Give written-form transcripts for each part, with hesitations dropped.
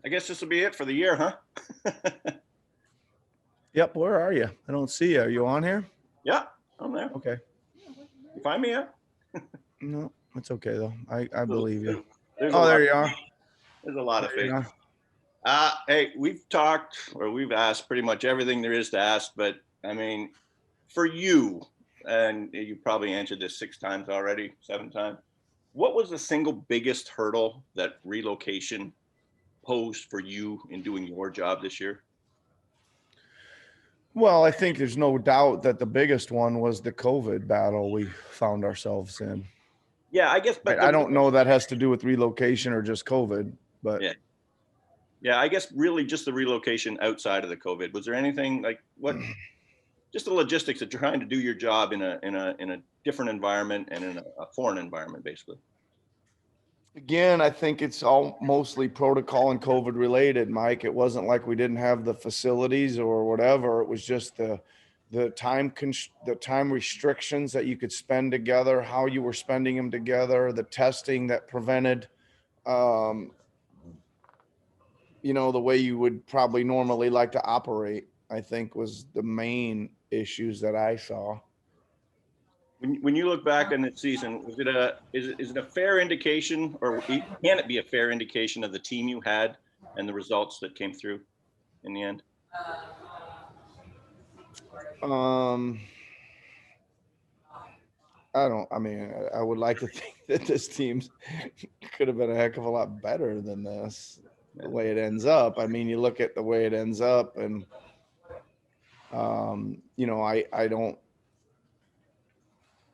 I guess this will be it for the year, huh? Yep. Where are you? I don't see you. Are you on here? Yeah, I'm there. Okay. You find me, yeah? No, it's okay though. I believe you. There's Oh, there you are. There's a lot of There you faith. are. Hey, we've talked or we've asked pretty much everything there is to ask, but I mean, for you, and you probably answered this 6 times already, 7 times. What was the single biggest hurdle that relocation posed for you in doing your job this year? Well, I think there's no doubt that the biggest one was the COVID battle we found ourselves in. Yeah, I guess, but I don't know that has to do with relocation or just COVID, but yeah, I guess really just the relocation outside of the COVID. Was there anything like what? Just the logistics of trying to do your job in a different environment and in a foreign environment, basically. Again, I think it's all mostly protocol and COVID related, Mike. It wasn't like we didn't have the facilities or whatever. It was just the time restrictions that you could spend together, how you were spending them together, the testing that prevented, the way you would probably normally like to operate, I think was the main issues that I saw. When you look back on the season, is it a fair indication, or can it be a fair indication of the team you had and the results that came through in the end? I would like to think that this team could have been a heck of a lot better than this, the way it ends up. I mean, you look at the way it ends up and,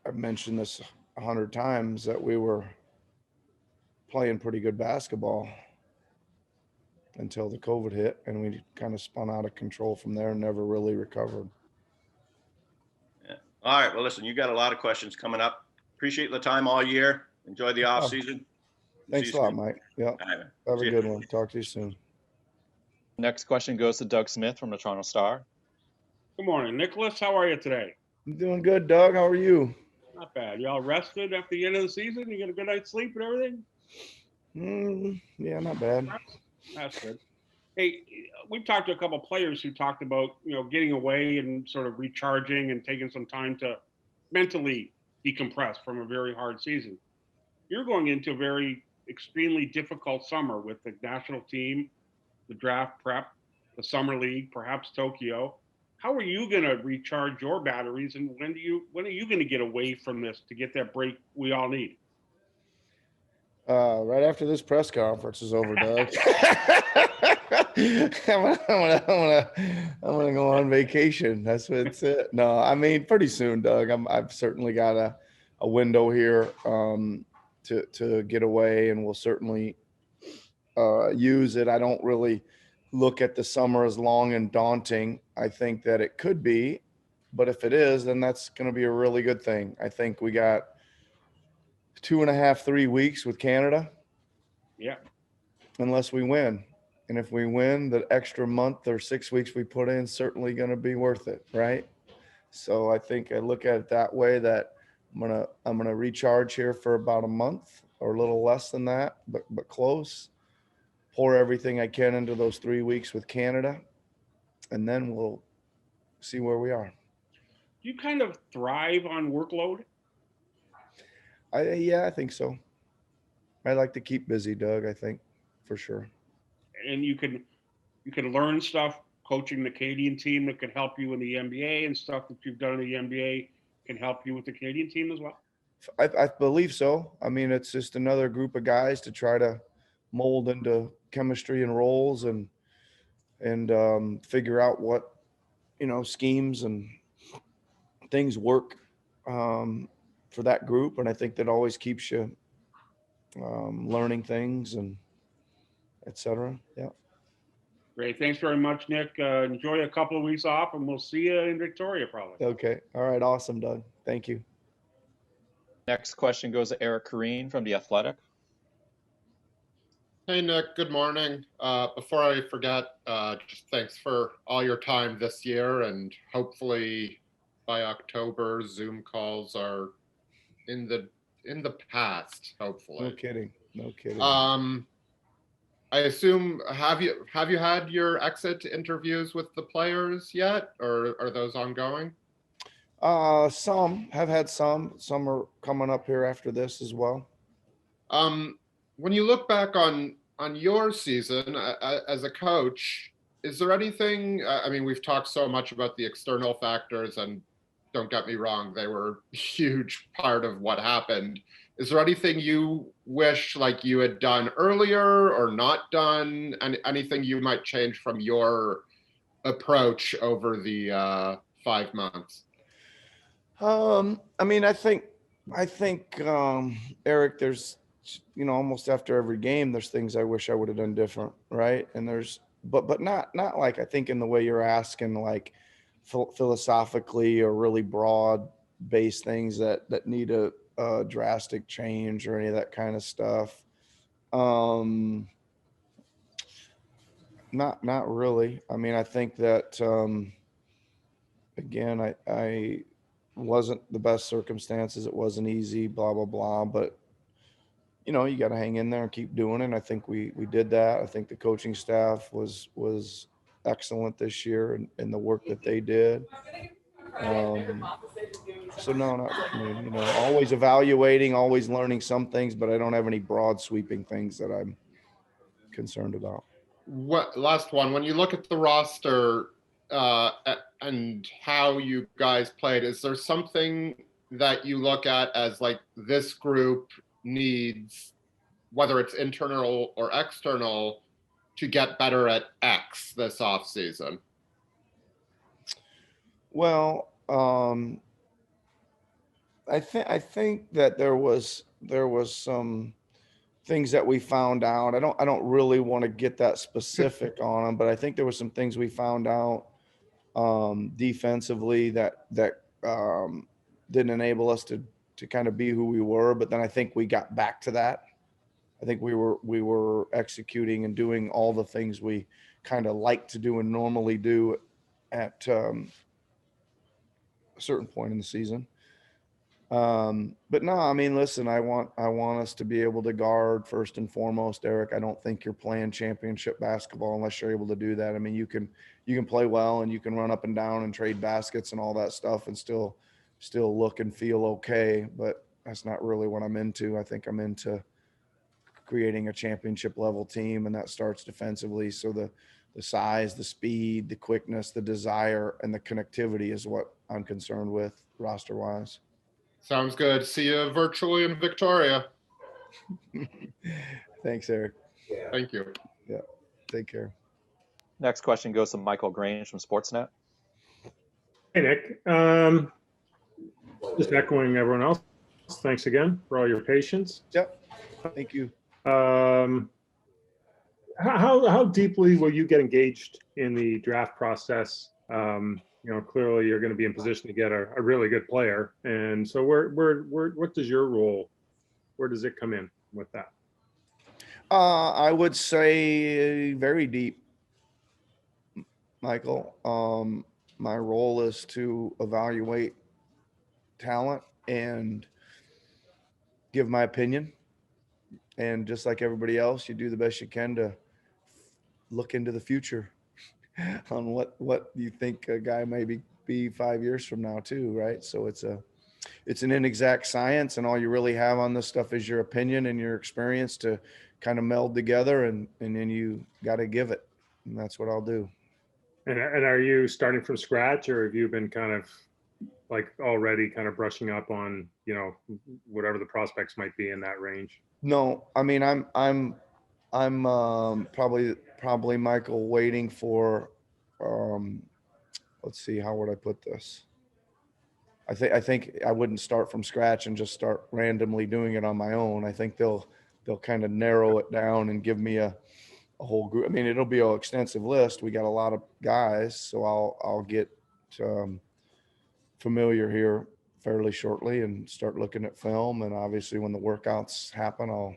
I've mentioned this 100 times that we were playing pretty good basketball until the COVID hit, and we kind of spun out of control from there and never really recovered. Yeah. All right. Well, listen, you got a lot of questions coming up. Appreciate the time all year. Enjoy the off season. Thanks a lot, Mike. Yeah. Right, have a good one. Talk to you soon. Next question goes to Doug Smith from the Toronto Star. Good morning, Nicholas. How are you today? I'm doing good, Doug. How are you? Not bad. You all rested after the end of the season? You get a good night's sleep and everything? Yeah, not bad. That's good. Hey, we've talked to a couple of players who talked about, getting away and sort of recharging and taking some time to mentally decompress from a very hard season. You're going into a very extremely difficult summer with the national team, the draft prep, the summer league, perhaps Tokyo. How are you going to recharge your batteries, and when are you going to get away from this to get that break we all need? Right after this press conference is over, Doug. I'm gonna go on vacation. That's what it's it. No, I mean pretty soon, Doug. I've certainly got a window here to get away, and we'll certainly use it. I don't really look at the summer as long and daunting. I think that it could be, but if it is, then that's going to be a really good thing. I think we got 2.5, 3 weeks with Canada. Yeah. Unless we win. And if we win, the extra month or 6 weeks we put in certainly going to be worth it, right? So I think I look at it that way, that I'm gonna recharge here for about a month or a little less than that, but close. Pour everything I can into those 3 weeks with Canada, and then we'll see where we are. Do you kind of thrive on workload? Yeah, I think so. I like to keep busy, Doug, I think, for sure. And you can learn stuff coaching the Canadian team that can help you in the NBA, and stuff that you've done in the NBA can help you with the Canadian team as well? I believe so. I mean, it's just another group of guys to try to mold into chemistry and roles and figure out what, schemes and things work for that group. And I think that always keeps you learning things and et cetera. Yeah. Great. Thanks very much, Nick. Enjoy a couple of weeks off, and we'll see you in Victoria probably. Okay. All right. Awesome, Doug. Thank you. Next question goes to Eric Kareen from The Athletic. Hey, Nick. Good morning. Before I forget, just thanks for all your time this year, and hopefully by October, Zoom calls are in the past, hopefully. No kidding. I assume have you had your exit interviews with the players yet, or are those ongoing? Some have had some are coming up here after this as well. When you look back on your season as a coach, is there anything? I mean, we've talked so much about the external factors, and don't get me wrong, they were a huge part of what happened. Is there anything you wish like you had done earlier or not done, and anything you might change from your approach over the 5 months? I mean, I think, Eric, there's, almost after every game, there's things I wish I would have done different. Right. And but not like, I think in the way you're asking, like philosophically or really broad based things that need a drastic change or any of that kind of stuff. Not really. I mean, I think that, again, I wasn't the best circumstances. It wasn't easy, blah, blah, blah. But, you got to hang in there and keep doing it. And I think we did that. I think the coaching staff was excellent this year in the work that they did. So no, not, I mean, always evaluating, always learning some things, but I don't have any broad sweeping things that I'm concerned about. What last one? When you look at the roster and how you guys played, is there something that you look at as like this group needs, whether it's internal or external, to get better at X this offseason? Well, I think that there was some things that we found out. I don't really want to get that specific on them, but I think there were some things we found out defensively that didn't enable us to kind of be who we were. But then I think we got back to that. I think we were executing and doing all the things we kind of like to do and normally do at a certain point in the season. But no, I mean, listen, I want us to be able to guard first and foremost, Eric. I don't think you're playing championship basketball unless you're able to do that. I mean, you can play well and you can run up and down and trade baskets and all that stuff and still look and feel okay, but that's not really what I'm into. I think I'm into creating a championship level team, and that starts defensively. So the size, the speed, the quickness, the desire, and the connectivity is what I'm concerned with roster wise. Sounds good. See you virtually in Victoria. Thanks, Eric. Thank you. Yeah. Take care. Next question goes to Michael Grange from Sportsnet. Hey, Nick. Just echoing everyone else. Thanks again for all your patience. Yep. Thank you. How deeply will you get engaged in the draft process? Clearly you're going to be in position to get a really good player. And so what does your role, where does it come in with that? I would say very deep, Michael. My role is to evaluate talent and give my opinion. And just like everybody else, you do the best you can to look into the future on what you think a guy may be 5 years from now too, right? So it's an inexact science, and all you really have on this stuff is your opinion and your experience to kind of meld together, and then you got to give it, and that's what I'll do. And are you starting from scratch, or have you been kind of like already kind of brushing up on, whatever the prospects might be in that range? No, I mean, I'm probably Michael waiting for, let's see, how would I put this? I think I wouldn't start from scratch and just start randomly doing it on my own. I think they'll kind of narrow it down and give me a whole group. I mean, it'll be an extensive list. We got a lot of guys, so I'll get familiar here fairly shortly and start looking at film. And obviously when the workouts happen, I'll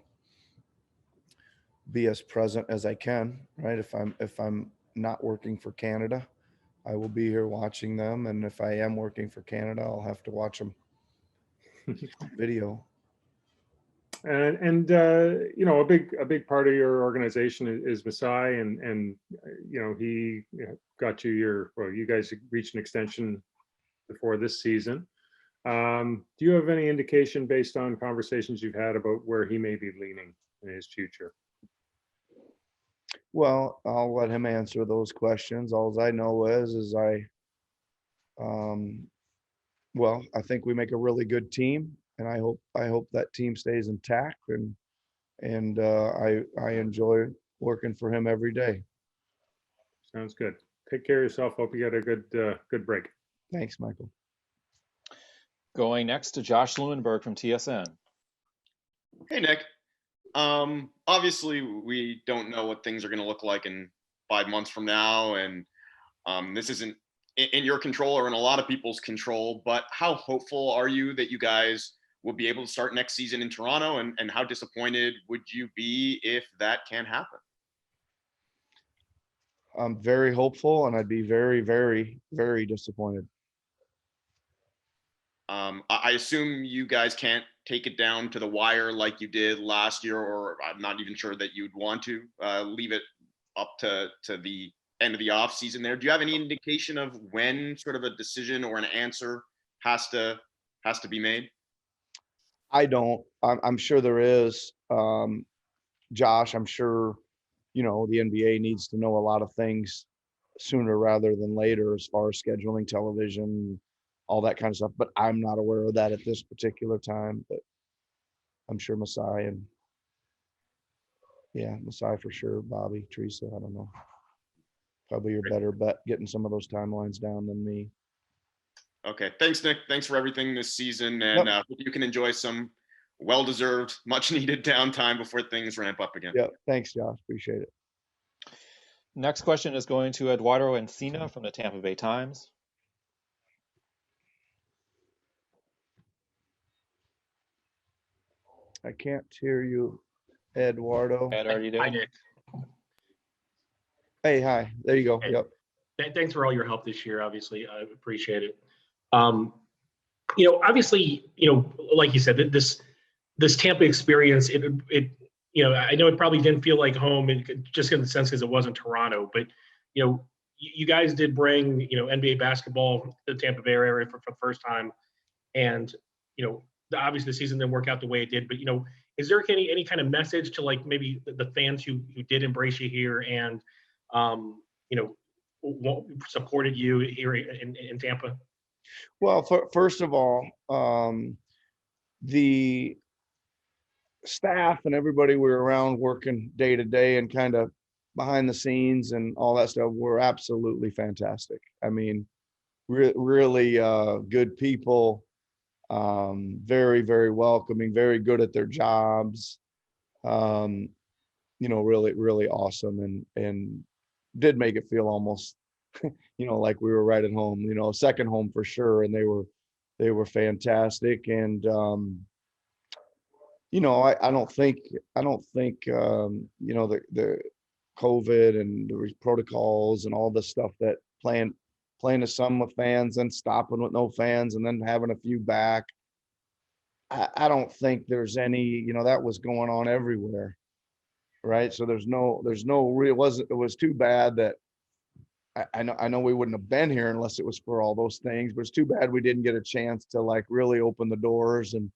be as present as I can, right? If I'm not working for Canada, I will be here watching them. And if I am working for Canada, I'll have to watch them video. And you know, a big part of your organization is Masai, and you know, he got you you guys reached an extension before this season. Do you have any indication based on conversations you've had about where he may be leaning in his future? Well, I'll let him answer those questions. All I know is well, I think we make a really good team, and I hope that team stays intact, and I enjoy working for him every day. Sounds good. Take care of yourself. Hope you get a good break. Thanks, Michael. Going next to Josh Lewenberg from TSN. Hey, Nick. Obviously, we don't know what things are going to look like in 5 months from now, and this isn't in your control or in a lot of people's control, but how hopeful are you that you guys will be able to start next season in Toronto, and how disappointed would you be if that can't happen? I'm very hopeful, and I'd be very, very, very disappointed. I assume you guys can't take it down to the wire like you did last year, or I'm not even sure that you'd want to leave it up to the end of the off season there. Do you have any indication of when sort of a decision or an answer has to be made? I don't. I'm sure there is. Josh, I'm sure, you know, the NBA needs to know a lot of things sooner rather than later as far as scheduling television, all that kind of stuff. But I'm not aware of that at this particular time. But I'm sure Masai and Masai for sure. Bobby, Teresa, I don't know. Probably your better bet getting some of those timelines down than me. Okay. Thanks, Nick. Thanks for everything this season. And hope you can enjoy some well-deserved, much-needed downtime before things ramp up again. Yeah. Thanks, Josh. Appreciate it. Next question is going to Eduardo Encina from the Tampa Bay Times. I can't hear you, Eduardo. Ed, are you there? Hi, Nick. Hey, hi. There you go. Hey. Yep. Thanks for all your help this year. Obviously, I appreciate it. You know, obviously, you know, like you said, this Tampa experience, it you know, I know it probably didn't feel like home, just in the sense because it wasn't Toronto, but you know, you guys did bring, you know, NBA basketball to the Tampa Bay area for the first time, and you know, obviously the season didn't work out the way it did, but you know, is there any kind of message to like maybe the fans who did embrace you here and you know, supported you here in Tampa? Well, first of all, the staff and everybody we were around working day to day and kind of behind the scenes and all that stuff were absolutely fantastic. I mean, really good people, very, very welcoming, very good at their jobs. You know, really, really awesome, and did make it feel almost, you know, like we were right at home, you know, second home for sure. And they were fantastic. And, you know, I don't think, you know, the COVID and the protocols and all the stuff that playing to some with fans and stopping with no fans and then having a few back. I don't think there's any, you know, that was going on everywhere. Right. So there's no real, it was too bad that I know we wouldn't have been here unless it was for all those things, but it's too bad we didn't get a chance to like really open the doors and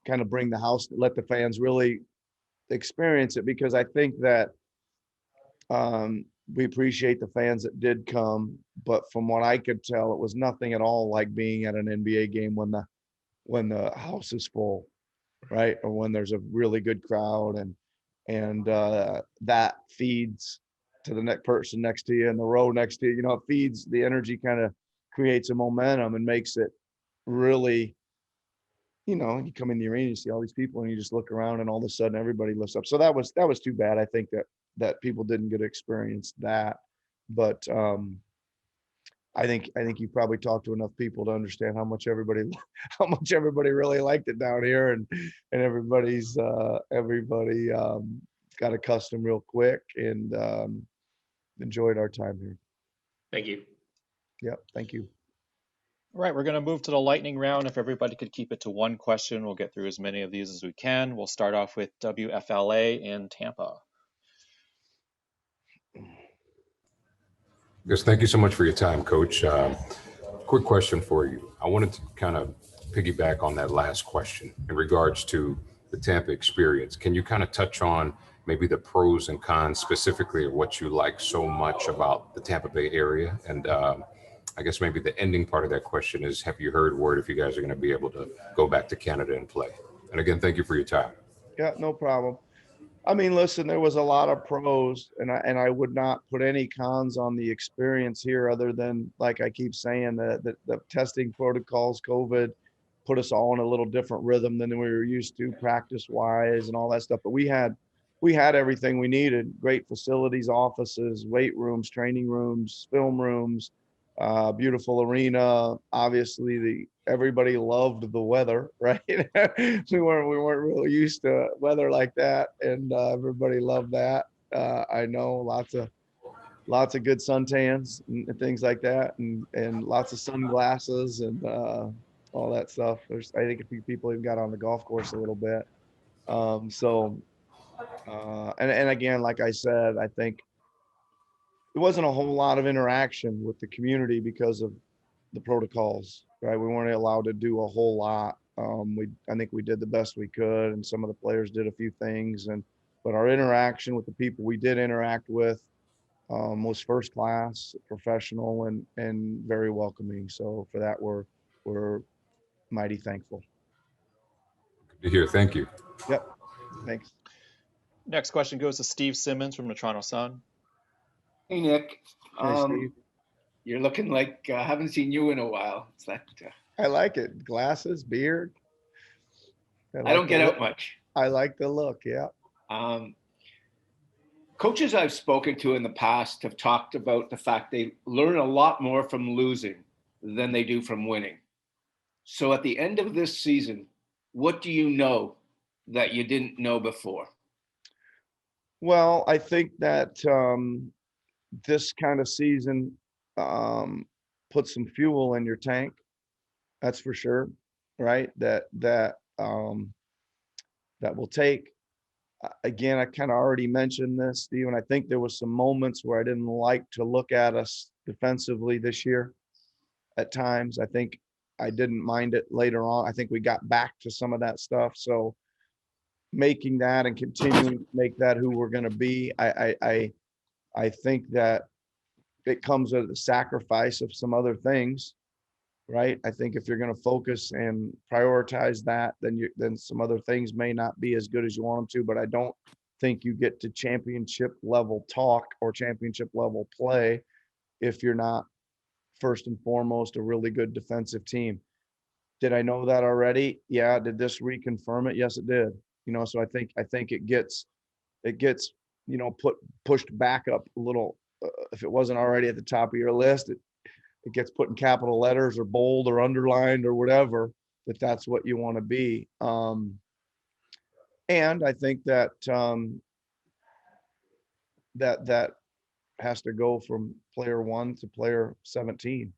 kind of bring the house, let the fans really experience it, because I think that we appreciate the fans that did come, but from what I could tell, it was nothing at all like being at an NBA game when the house is full, right? Or when there's a really good crowd, and that feeds to the next person next to you and the row next to you. You know, it feeds the energy, kind of creates a momentum and makes it really, you know, you come in the arena, you see all these people and you just look around and all of a sudden everybody lifts up. So that was too bad. I think that people didn't get to experience that. But I think you probably talked to enough people to understand how much everybody really liked it down here, and everybody got accustomed real quick and enjoyed our time here. Thank you. Yep, thank you. All right, we're going to move to the lightning round. If everybody could keep it to one question, we'll get through as many of these as we can. We'll start off with WFLA in Tampa. Yes, thank you so much for your time, Coach. Quick question for you. I wanted to kind of piggyback on that last question in regards to the Tampa experience. Can you kind of touch on maybe the pros and cons, specifically of what you like so much about the Tampa Bay area? And I guess maybe the ending part of that question is, have you heard word if you guys are going to be able to go back to Canada and play? And again, thank you for your time. Yeah, no problem. I mean, listen, there was a lot of pros, and I would not put any cons on the experience here, other than, like I keep saying, the testing protocols, COVID, put us all in a little different rhythm than we were used to, practice wise and all that stuff. But we had everything we needed: great facilities, offices, weight rooms, training rooms, film rooms, beautiful arena. Obviously, everybody loved the weather, right? we weren't really used to weather like that, and everybody loved that. I know lots of good suntans and things like that, and lots of sunglasses and all that stuff. I think a few people even got on the golf course a little bit. And again, like I said, I think there wasn't a whole lot of interaction with the community because of the protocols, right? We weren't allowed to do a whole lot. I think we did the best we could, and some of the players did a few things, but our interaction with the people we did interact with was first class, professional, and very welcoming. So for that, we're mighty thankful. Good to hear. Thank you. Yep. Thanks. Next question goes to Steve Simmons from the Toronto Sun. Hey, Nick. Hey, Steve. You're looking like I haven't seen you in a while. It's that I like it. Glasses, beard. I don't get out much. I like the look. Yeah. Coaches I've spoken to in the past have talked about the fact they learn a lot more from losing than they do from winning. So at the end of this season, what do you know that you didn't know before? Well, I think that this kind of season put some fuel in your tank. That's for sure, right? That will take. Again, I kind of already mentioned this, Stephen. I think there was some moments where I didn't like to look at us defensively this year at times. I think I didn't mind it later on. I think we got back to some of that stuff. So making that and continuing to make that who we're going to be, I think that it comes at the sacrifice of some other things, right? I think if you're going to focus and prioritize that, then some other things may not be as good as you want them to. But I don't think you get to championship level talk or championship level play if you're not first and foremost a really good defensive team. Did I know that already? Yeah. Did this reconfirm it? Yes, it did. So I think it gets pushed back up a little. If it wasn't already at the top of your list, it gets put in capital letters or bold or underlined or whatever, that's what you want to be. And I think that that has to go from player 1 to player 17.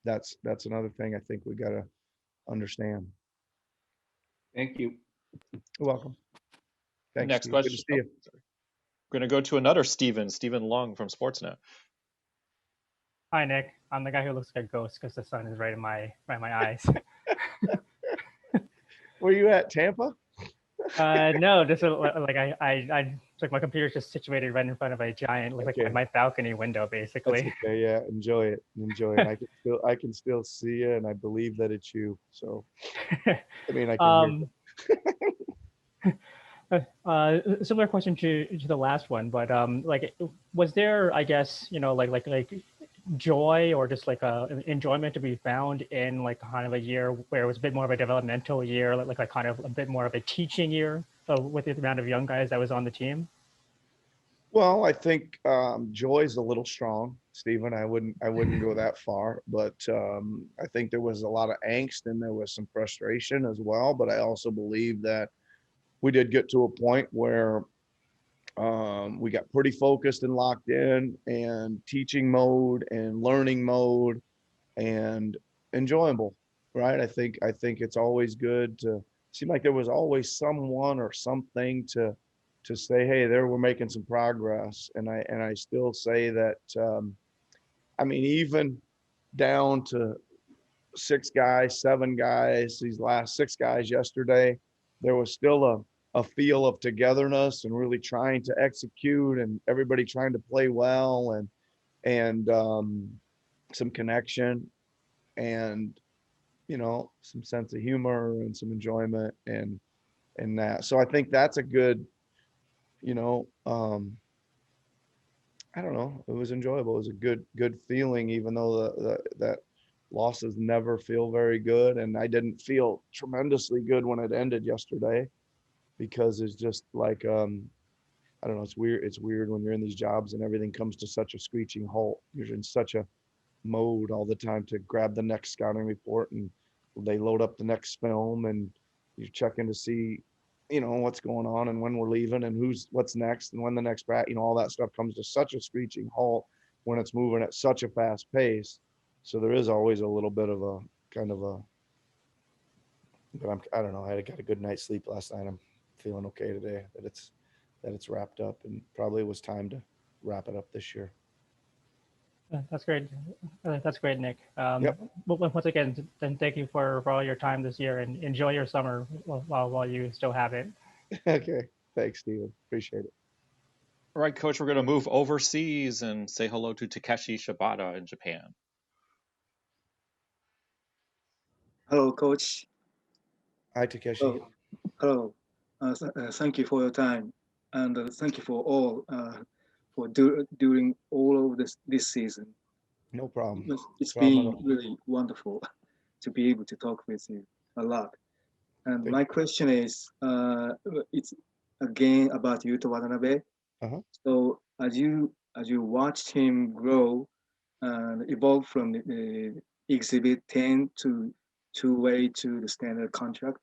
That's another thing I think we got to understand. Thank you. You're welcome. Thanks. Next Steve. question. Good to see you. We're going to go to another Stephen Lung from Sportsnet. Hi, Nick. I'm the guy who looks like a ghost because the sun is right in my eyes. Were you at Tampa? No, this is like I like my computer's just situated right in front of a giant, like my balcony window, basically. That's okay. Yeah, enjoy it. I can still see you, and I believe that it's you. So, I mean, I can hear. Similar question to the last one, but like, was there, I guess, like joy or just like enjoyment to be found in like kind of a year where it was a bit more of a developmental year, like kind of a bit more of a teaching year with the amount of young guys that was on the team? Well, I think joy is a little strong, Stephen. I wouldn't go that far, but I think there was a lot of angst and there was some frustration as well. But I also believe that we did get to a point where we got pretty focused and locked in and teaching mode and learning mode. And enjoyable, right? I think it's always good to seem like there was always someone or something to say, hey, there we're making some progress. And I still say that I mean, even down to 6 guys, 7 guys, these last 6 guys yesterday, there was still a feel of togetherness and really trying to execute and everybody trying to play well and some connection and some sense of humor and some enjoyment and that. So I think that's a good, I don't know, it was enjoyable. It was a good feeling, even though that losses never feel very good. And I didn't feel tremendously good when it ended yesterday because it's just like, I don't know, it's weird. It's weird when you're in these jobs and everything comes to such a screeching halt. You're in such a mode all the time to grab the next scouting report and they load up the next film and you're checking to see, what's going on and when we're leaving and what's next and when the next all that stuff comes to such a screeching halt when it's moving at such a fast pace. So there is always a little bit of a kind of a, but I don't know. I got a good night's sleep last night. I'm feeling okay today that it's wrapped up and probably was time to wrap it up this year. That's great. That's great, Nick. Yep. Once again, then thank you for all your time this year and enjoy your summer while you still have it. Okay. Thanks, Steven. Appreciate it. All right, Coach, we're going to move overseas and say hello to Takeshi Shibata in Japan. Hello, Coach. Hi, Takeshi. Hello. Thank you for your time, and thank you for all for during all of this season. No problem. It's been really wonderful to be able to talk with you a lot. And my question is, it's again about Yuta Watanabe. So as you watched him grow and evolve from the Exhibit 10 to two-way to the standard contract,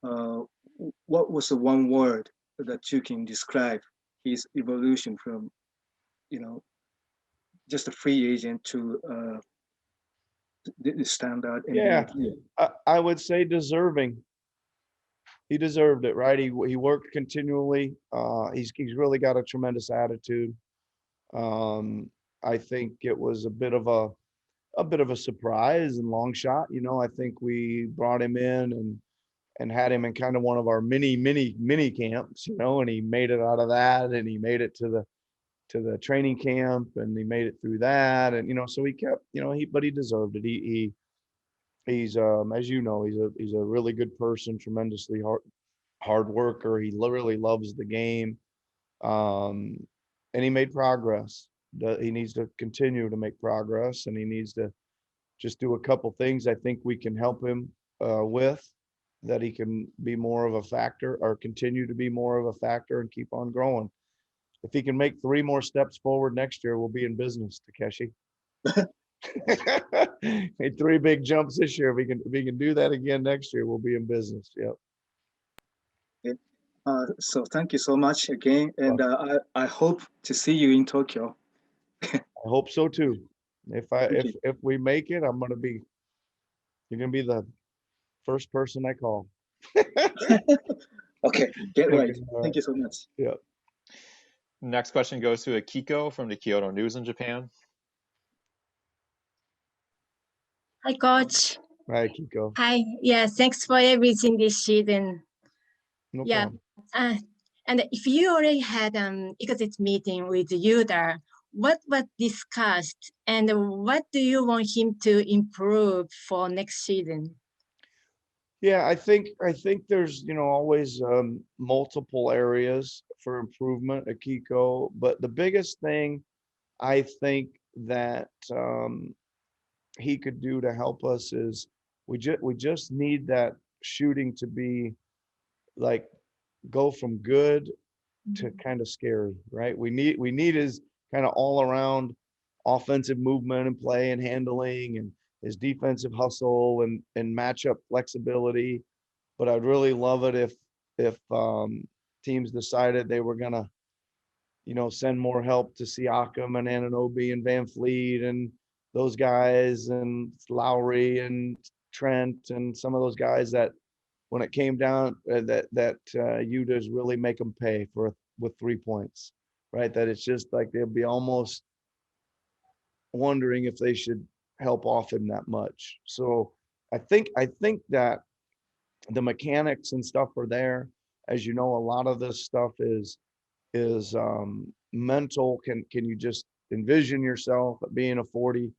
what was the one word that you can describe his evolution from, just a free agent to the standard? Yeah, I would say deserving. He deserved it, right? He worked continually. He's really got a tremendous attitude. I think it was a bit of a surprise and long shot. I think we brought him in and had him in kind of one of our mini camps, and he made it out of that and he made it to the training camp and he made it through that. And, so he kept, but he deserved it. He's as you know, he's a really good person, tremendously hard worker. He really loves the game. And he made progress. He needs to continue to make progress and he needs to just do a couple things I think we can help him with, that he can be more of a factor or continue to be more of a factor and keep on growing. If he can make 3 more steps forward next year, we'll be in business, Takeshi. Made 3 big jumps this year. If we can do that again next year, we'll be in business. Yep. Okay. So thank you so much again, and I hope to see you in Tokyo. I hope so too. If we make it, you're gonna be the first person I call. Okay, get right. Thank you so much. Yeah. Next question goes to Akiko from the Kyoto News in Japan. Hi, Coach. Hi, Akiko. Hi. Yeah, thanks for everything this season. No problem. problem. And if you already had exit meeting with Yuta, what was discussed and what do you want him to improve for next season? Yeah, I think there's always multiple areas for improvement, Akiko. But the biggest thing I think that he could do to help us is we just need that shooting to be like go from good to kind of scary, right? We need his kind of all around offensive movement and play and handling and his defensive hustle and matchup flexibility. But I'd really love it if teams decided they were gonna, send more help to Siakam and Anunoby and Van Fleet and those guys and Lowry and Trent and some of those guys that when it came down you just really make them pay with 3 points, right? That it's just like they'll be almost wondering if they should help off him that much. So I think that the mechanics and stuff are there. As you know, a lot of this stuff is mental. Can you just envision yourself being a 40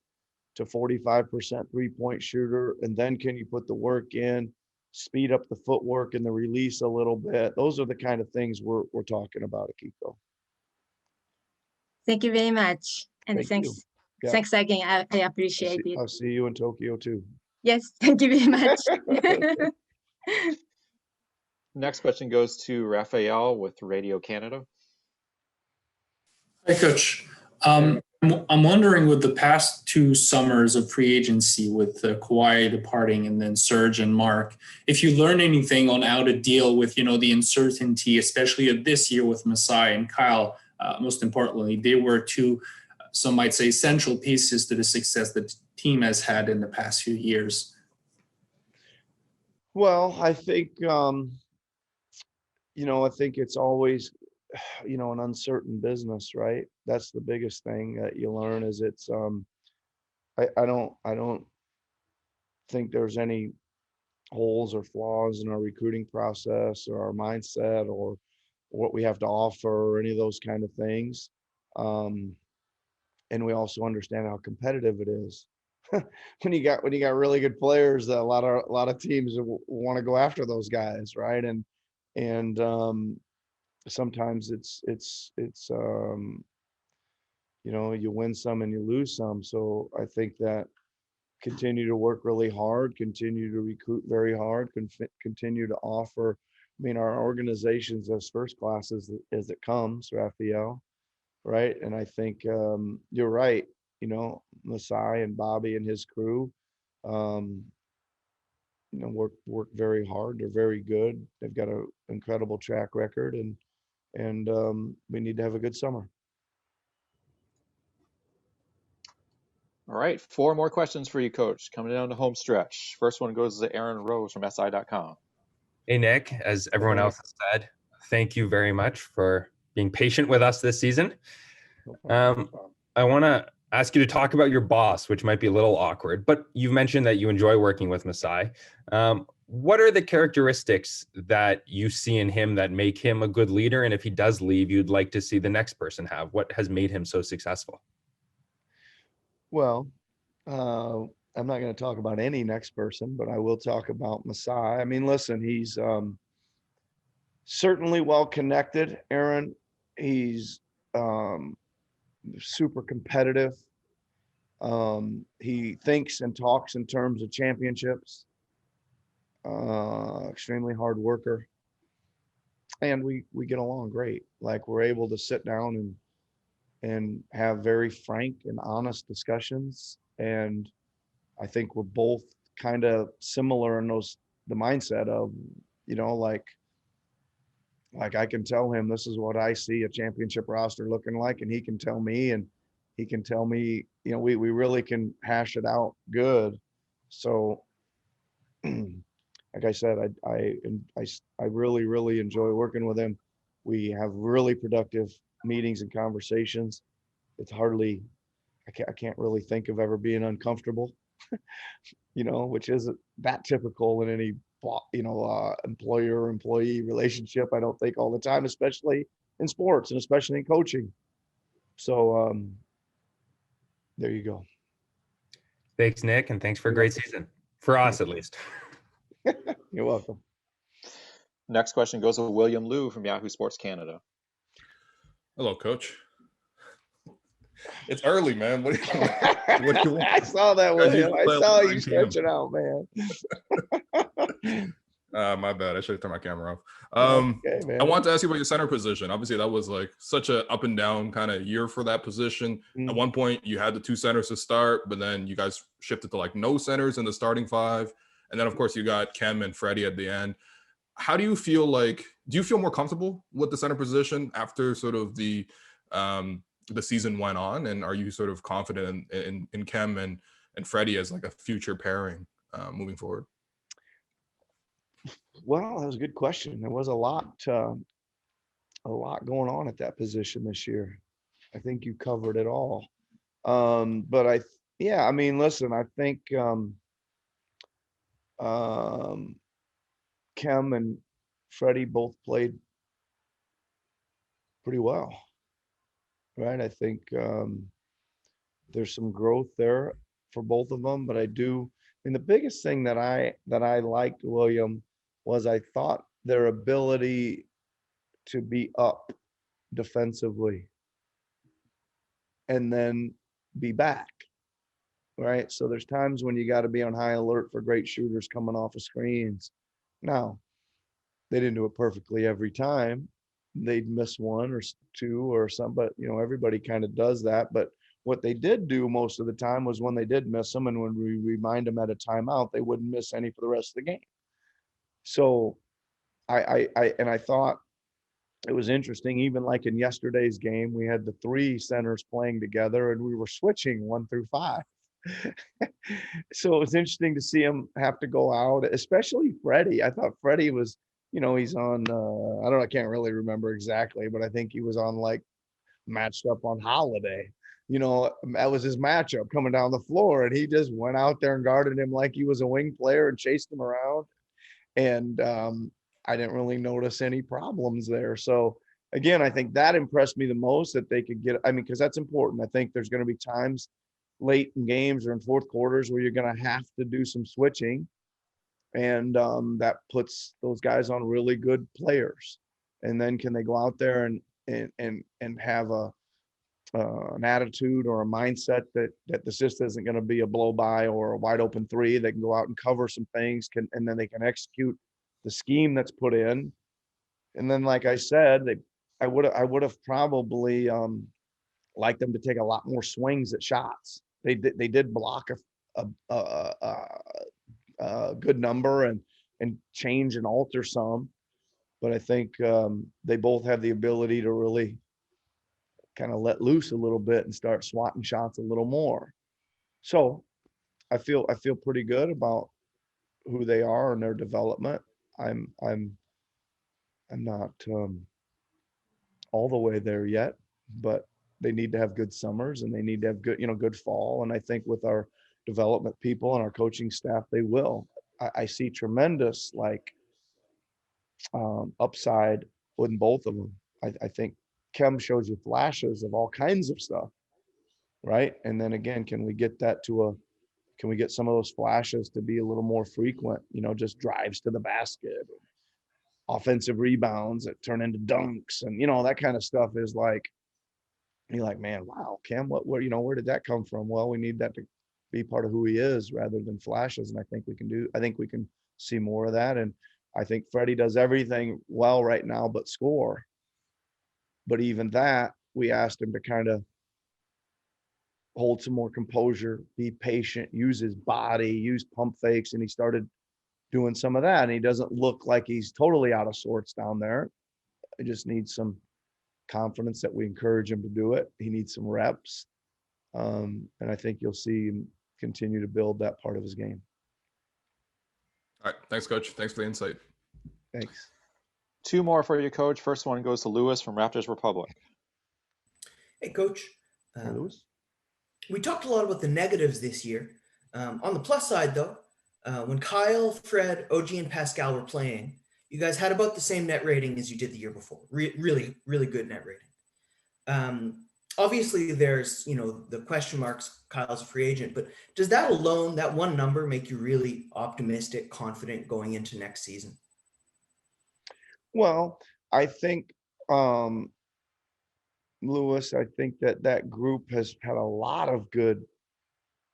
to 45% 3-point shooter, and then can you put the work in, speed up the footwork and the release a little bit? Those are the kind of things we're talking about, Akiko. Thank you very much, and Thank thanks. you. Yeah. Thanks again. I appreciate it. I'll see you in Tokyo too. Yes, thank you very much. Next question goes to Raphael with Radio Canada. Hi, Coach. I'm wondering, with the past 2 summers of free agency, with Kawhi departing and then Serge and Mark, if you learn anything on how to deal with, the uncertainty, especially of this year with Masai and Kyle. Most importantly, they were 2, some might say, central pieces to the success that the team has had in the past few years. Well, I think I think it's always an uncertain business, right? That's the biggest thing that you learn is it's I don't think there's any holes or flaws in our recruiting process or our mindset or what we have to offer or any of those kind of things. And we also understand how competitive it is. when you got really good players, that a lot of teams want to go after those guys, right? And sometimes it's you win some and you lose some. So I think that continue to work really hard, continue to recruit very hard, continue to offer. I mean, our organization's as first class as it comes, Raphael, right? And I think you're right. Masai and Bobby and his crew, work very hard. They're very good. They've got an incredible track record, and we need to have a good summer. All right, 4 more questions for you, Coach. Coming down the home stretch. First one goes to Aaron Rose from SI.com. Hey, Nick, as everyone else has said, thank you very much for being patient with us this season. I want to ask you to talk about your boss, which might be a little awkward, but you've mentioned that you enjoy working with Masai. What are the characteristics that you see in him that make him a good leader? And if he does leave, you'd like to see the next person have? What has made him so successful? Well, I'm not going to talk about any next person, but I will talk about Masai. I mean, listen, he's certainly well connected, Aaron. He's super competitive. He thinks and talks in terms of championships. Extremely hard worker, and we get along great. Like, we're able to sit down and have very frank and honest discussions, and I think we're both kind of similar in the mindset of like I can tell him this is what I see a championship roster looking like, and he can tell me, and he can tell me, we really can hash it out good. So like I said, I really, really enjoy working with him. We have really productive meetings and conversations. It's hardly, I can't really think of ever being uncomfortable, which isn't that typical in any, employer-employee relationship. I don't think all the time, especially in sports and especially in coaching. So there you go. Thanks, Nick, and thanks for a great season. For us, at least. You're welcome. Next question goes to William Liu from Yahoo Sports Canada. Hello, Coach. It's early, man. What do you want? I saw that, William. I saw you stretching out, man. My bad. I should have turned my camera off. Okay, man. I wanted to ask you about your center position. Obviously, that was like such a up and down kind of year for that position. At one point, you had the 2 centers to start, but then you guys shifted to like no centers in the starting 5. And then, of course, you got Kem and Freddie at the end. How do you feel do you feel more comfortable with the center position after sort of the the season went on, and are you sort of confident in Kem and Freddie as like a future pairing moving forward? Well, that was a good question. There was a lot going on at that position this year. I think you covered it all. But yeah, I mean, listen, I think Kem and Freddie both played pretty well, right? I think there's some growth there for both of them, but I mean, the biggest thing that I liked, William, was I thought their ability to be up defensively and then be back, right? So there's times when you got to be on high alert for great shooters coming off of screens. Now, they didn't do it perfectly every time. They'd miss one or two or something, but everybody kind of does that. But what they did do most of the time was when they did miss them, and when we remind them at a timeout, they wouldn't miss any for the rest of the game. So I thought it was interesting, even like in yesterday's game, we had the three centers playing together and we were switching 1 through 5. So it was interesting to see him have to go out, especially Freddie. I thought Freddie was, he's on, I can't really remember exactly, but I think he was on like matched up on Holiday. That was his matchup coming down the floor, and he just went out there and guarded him like he was a wing player and chased him around. And I didn't really notice any problems there. So again, I think that impressed me the most, that they could get, because that's important. I think there's going to be times late in games or in fourth quarters where you're going to have to do some switching. And that puts those guys on really good players. And then can they go out there and have an attitude or a mindset that this just isn't going to be a blow by or a wide open three. They can go out and cover some things, and then they can execute the scheme that's put in. And then, like I said, I would have probably liked them to take a lot more swings at shots. They did block a good number and change and alter some, but I think they both have the ability to really kind of let loose a little bit and start swatting shots a little more. So I feel pretty good about who they are and their development. I'm not all the way there yet, but they need to have good summers and they need to have good fall. And I think with our development people and our coaching staff, they will. I see tremendous upside in both of them. I think Kem shows you flashes of all kinds of stuff, right? And then again, can we get some of those flashes to be a little more frequent, just drives to the basket, offensive rebounds that turn into dunks, and that kind of stuff is like, you're like, man, wow, Kem, where did that come from? Well, we need that to be part of who he is rather than flashes. And I think we can see more of that. And I think Freddie does everything well right now but score. But even that, we asked him to kind of hold some more composure, be patient, use his body, use pump fakes, and he started doing some of that. And he doesn't look like he's totally out of sorts down there. He just needs some confidence that we encourage him to do it. He needs some reps. And I think you'll see him continue to build that part of his game. All right. Thanks, Coach. Thanks for the insight. Thanks. 2 more for you, Coach. First one goes to Lewis from Raptors Republic. Hey, Coach. Lewis. We talked a lot about the negatives this year. On the plus side, though, when Kyle, Fred, OG, and Pascal were playing, you guys had about the same net rating as you did the year before. Really, really good net rating. Obviously, there's, the question marks, Kyle's a free agent, but does that alone, that one number, make you really optimistic, confident going into next season? Well, I think, Lewis, I think that group has had a lot of good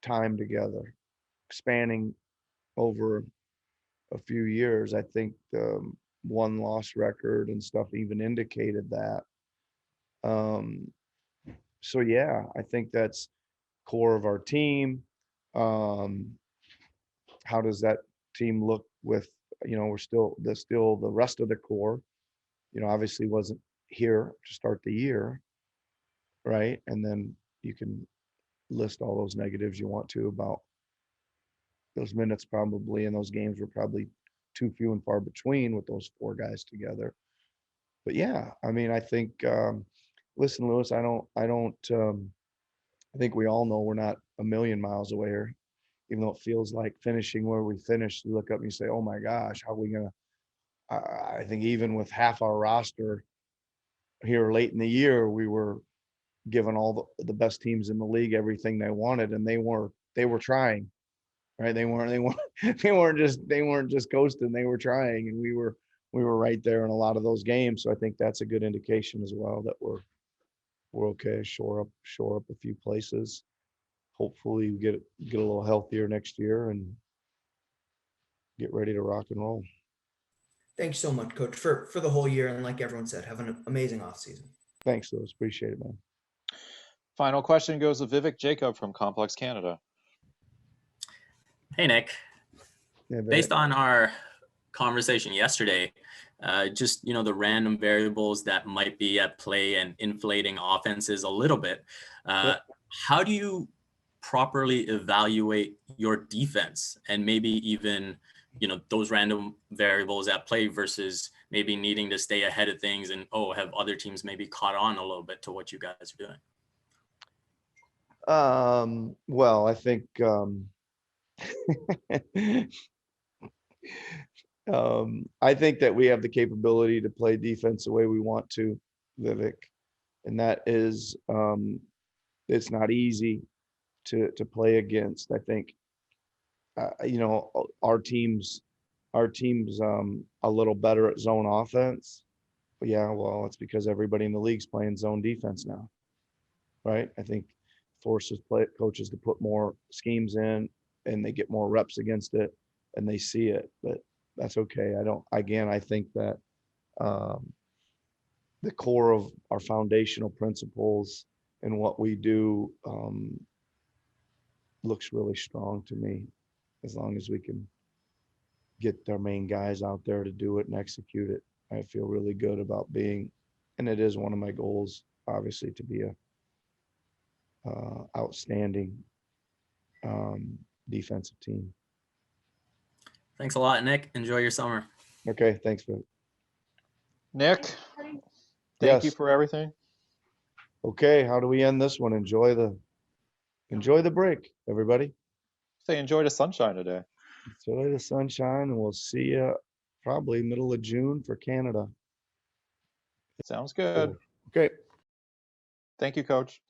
time together, spanning over a few years. I think the 1-loss record and stuff even indicated that. So yeah, I think that's core of our team. How does that team look with, we're still the rest of the core, obviously wasn't here to start the year. right? And then you can list all those negatives you want to about those minutes probably, and those games were probably too few and far between with those 4 guys together. But yeah, I mean, I think, listen, Lewis, I think we all know we're not a million miles away here, even though it feels like finishing where we finished. You look up and you say, oh my gosh, how are we going to, I think even with half our roster here late in the year, we were giving all the best teams in the league everything they wanted, and they were trying, right? They weren't just coasting. They were trying, and we were right there in a lot of those games. So I think that's a good indication as well that we're okay. Shore up a few places. Hopefully we get a little healthier next year and get ready to rock and roll. Thanks so much, Coach, for the whole year. And like everyone said, have an amazing offseason. Thanks, Lewis. Appreciate it, man. Final question goes to Vivek Jacob from Complex Canada. Hey, Nick. Yeah, based on our conversation yesterday, just, the random variables that might be at play and inflating offenses a little bit, how do you properly evaluate your defense and maybe even, those random variables at play versus maybe needing to stay ahead of things and, have other teams maybe caught on a little bit to what you guys are doing? Well, I think, I think that we have the capability to play defense the way we want to, Vivek, and that is, it's not easy to play against. I think, our team's a little better at zone offense. But yeah, well, it's because everybody in the league's playing zone defense now, right? I think forces coaches to put more schemes in, and they get more reps against it, and they see it. But that's okay. I think that the core of our foundational principles and what we do looks really strong to me, as long as we can get our main guys out there to do it and execute it. I feel really good about being, and it is one of my goals, obviously, to be a outstanding defensive team. Thanks a lot, Nick. Enjoy your summer. Okay, thanks, Phil. Nick, thank you for everything. Okay, how do we end this one? Enjoy the break, everybody. Say enjoy the sunshine today. Enjoy the sunshine, and we'll see you probably middle of June for Canada. Sounds good. Okay. Thank you, Coach.